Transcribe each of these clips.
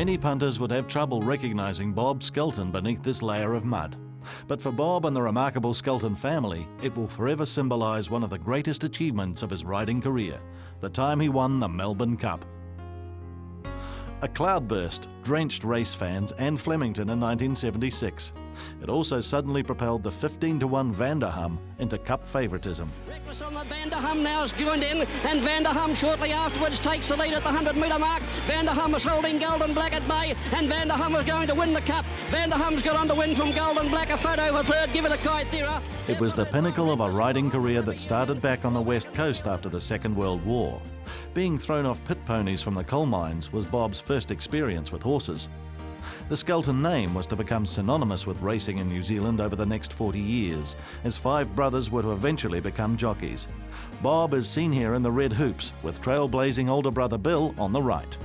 Many punters would have trouble recognising Bob Skelton beneath this layer of mud. But for Bob and the remarkable Skelton family, it will forever symbolise one of the greatest achievements of his riding career, the time he won the Melbourne Cup. A cloudburst drenched race fans and Flemington in 1976. It also suddenly propelled the 15-1 Vanderham into Cup favouritism. Reckless on the Vanderham now is joined in, and Vanderham shortly afterwards takes the lead at the 100-metre mark. Vanderham is holding Golden Black at bay, and Vanderham is going to win the Cup. Vanderham's got on to win from Golden Black. A photo for third, give it a kite there. It was the pinnacle of a riding career that started back on the West Coast after the Second World War. Being thrown off pit ponies from the coal mines was Bob's first experience with horses. The Skelton name was to become synonymous with racing in New Zealand over the next 40 years, as 5 brothers were to eventually become jockeys. Bob is seen here in the red hoops, with trailblazing older brother Bill on the right.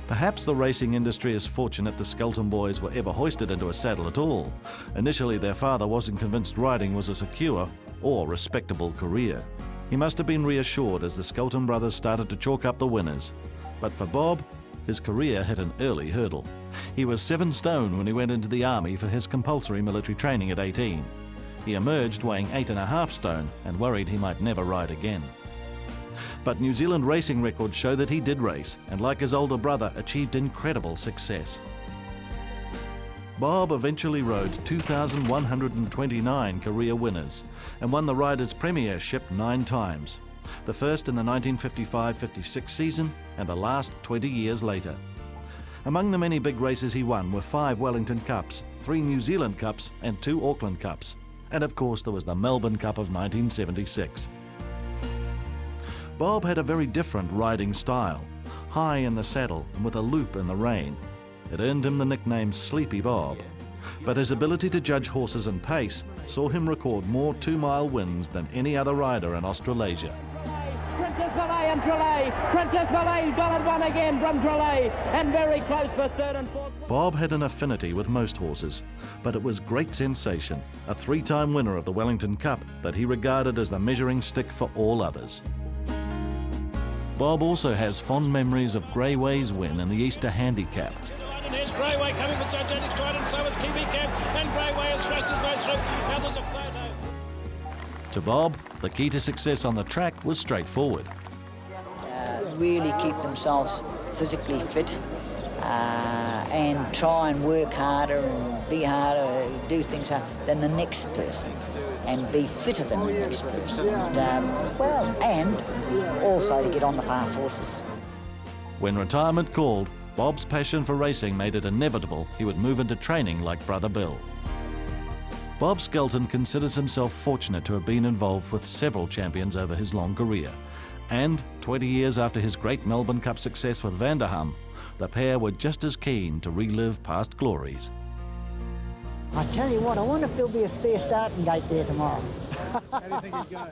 Perhaps the racing industry is fortunate the Skelton boys were ever hoisted into a saddle at all. Initially, their father wasn't convinced riding was a secure or respectable career. He must have been reassured as the Skelton brothers started to chalk up the winners. But for Bob, his career hit an early hurdle. He was 7 stone when he went into the army for his compulsory military training at 18. He emerged weighing 8.5 stone and worried he might never ride again. But New Zealand racing records show that he did race, and like his older brother, achieved incredible success. Bob eventually rode 2,129 career winners and won the Riders' Premiership 9 times. The first in the 1955-56 season and the last 20 years later. Among the many big races he won were 5 Wellington Cups, 3 New Zealand Cups and 2 Auckland Cups. And of course there was the Melbourne Cup of 1976. Bob had a very different riding style, high in the saddle and with a loop in the rein. It earned him the nickname Sleepy Bob. But his ability to judge horses and pace saw him record more 2-mile wins than any other rider in Australasia. Princess Malay and Trelay. Princess Malay's got it one again from Trelay, and very close for 3rd and 4th. Bob had an affinity with most horses, but it was great sensation, a 3-time winner of the Wellington Cup, that he regarded as the measuring stick for all others. Bob also has fond memories of Greyway's win in the Easter Handicap. And here's Greyway coming with gigantic stride, and so is Kiwi Camp, and Greyway has thrust his way through. Now there's a photo. To Bob, the key to success on the track was straightforward. Really keep themselves physically fit and try and work harder and be harder, do things harder than the next person and be fitter than the next person. And also to get on the fast horses. When retirement called, Bob's passion for racing made it inevitable he would move into training like brother Bill. Bob Skelton considers himself fortunate to have been involved with several champions over his long career. And 20 years after his great Melbourne Cup success with Vanderham, the pair were just as keen to relive past glories. I tell you what, I wonder if there'll be a spare starting gate there tomorrow. How do you think it'd go?